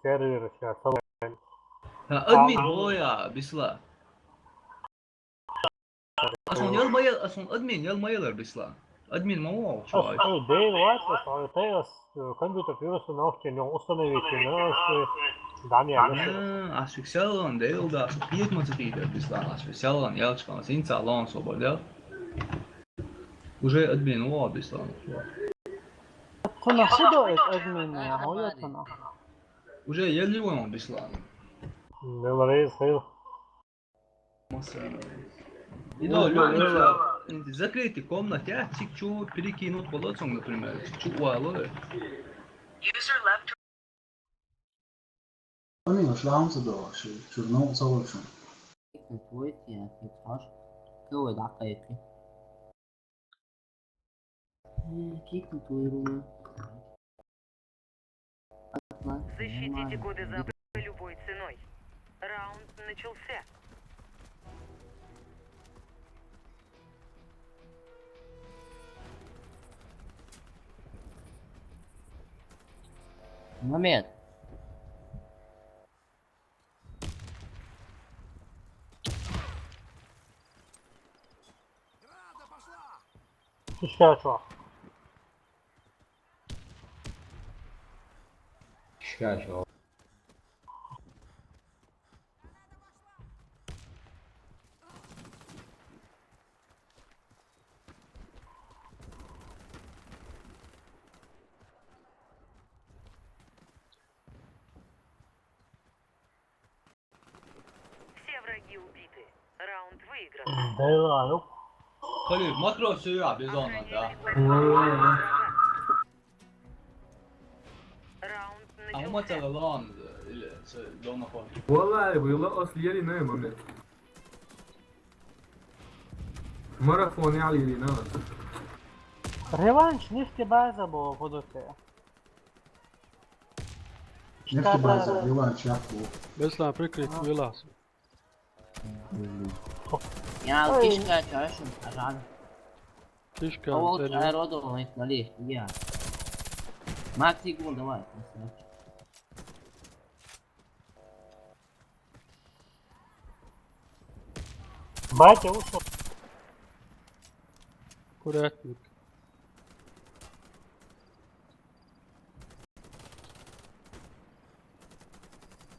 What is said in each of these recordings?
carrier сейчас. Admin boya bisla. Aslında admin yalmayalar bisla. Admin mamo čuvaj. Dave White, ali teraz компьютер вирусу научен установите нас Daniel. Asfixialan deildā, 15 bisla. Asfixialan ялчкан синца лон свободел. Уже admin о bisla. Tuna hudo admin ya, hoyo tuna. Уже елливон bisla. Vēlreiz tev. انت закрытый комнате, а чик-чу перекинут полоцом, например, чик-чу уалой. أمين وش لهم صدوا شو نوع صور شو تويت يا في تحش كود عقيقي كيف تويرو Защитите коды Запада любой ценой. Раунд начался. момент. Сейчас что? Сейчас. Все враги убиты. Раунд выигран. Dēlāju. Kali, makro suya bizona da. Rauнд Ama начался. tala lan zona kol. والله بيلقص ليالي نايم عملت ماراثون علي اللي نام Реванш нефтебаза buvo buduće. نفتي يوان شافو Besla prikrit vilās. Ja, kiška čašam, žal. Kiška, Ovo ceļu. aerodrom nek nališ, ja. Макси гол, давай. Батя ушел. Kurētnik.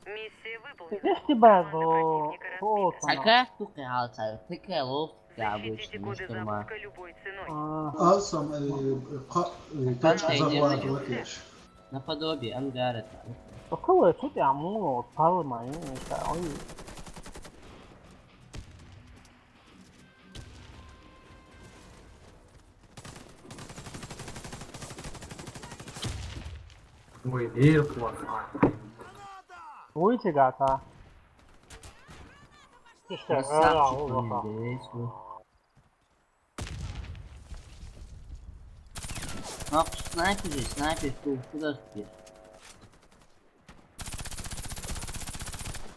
Миссия выполнена. Neftebaza Команда o противника o разбита. tuna. Сака штука алца, тыка лов, я Защитите обычно, коды не штурма. запуска любой ценой. أصلا كاتش زفات وكيش Наподобие ангарета. Kako je čuti amulo od palma i šta oni. Ой, ايه الخلاص Ujići ga ta. Tiška, Красавчик, uloha. интересно. Ах, снайпер же, снайпер, куда ты?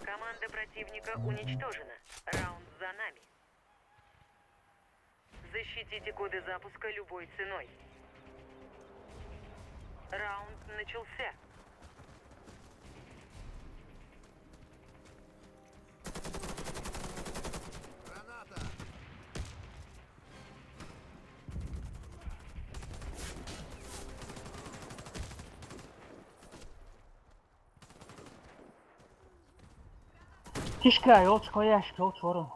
Команда противника уничтожена. Раунд за нами. Защитите коды запуска любой ценой. Раунд начался. Kiška je očko ješke, očvorom.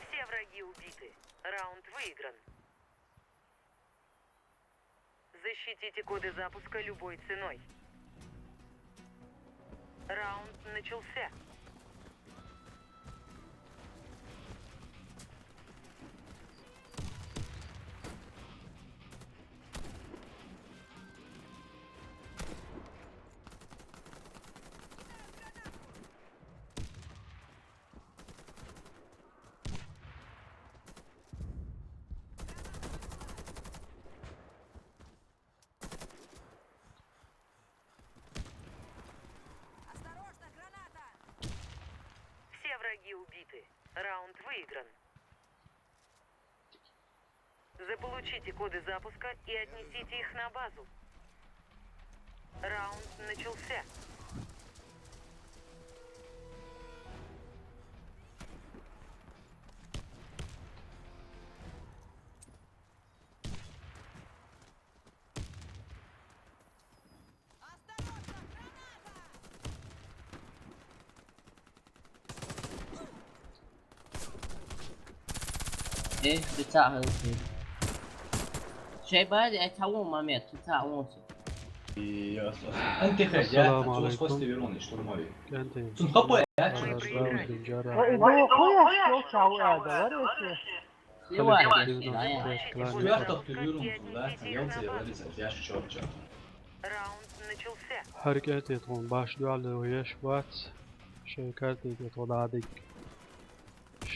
Все враги убиты. Раунд выигран. Защитите коды запуска любой ценой. Раунд начался. Все враги убиты. Раунд выигран. Заполучите коды запуска и отнесите их на базу. Раунд начался. ايه بتاعها اوكي شايف هذه اتحول ما مات بتاع ونص انت خرجت السلام تروح عليكم. بوستي بيروني شتورموي كانتين Sunt kapı ya. جرى Koja slučao Eda, veruješ? سواء Suya takılıyorum bunlar. Yoksa yavrularıysa yaş çorça. Раунд начался. حركات يتون başlıyor على وات شركات يتون عادك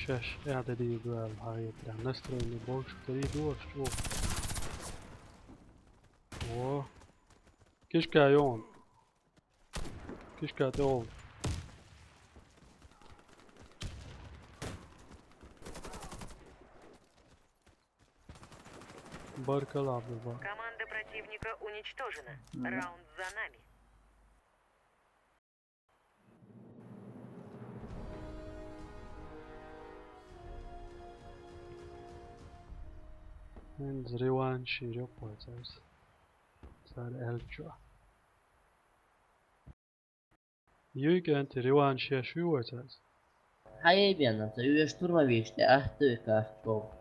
شاش اعدادي دوال هاي يعني نستر اللي بوش تريدو شوف اوه كيش كايون كيش كاتون بارك الله عبد الله Команда противника уничтожена. Раунд за нами. من زريوان شيرو بوزرز صار الجوا يوجد انت ريوان شير شو وزرز حبيبي انا تسوي штурмовик اه ты как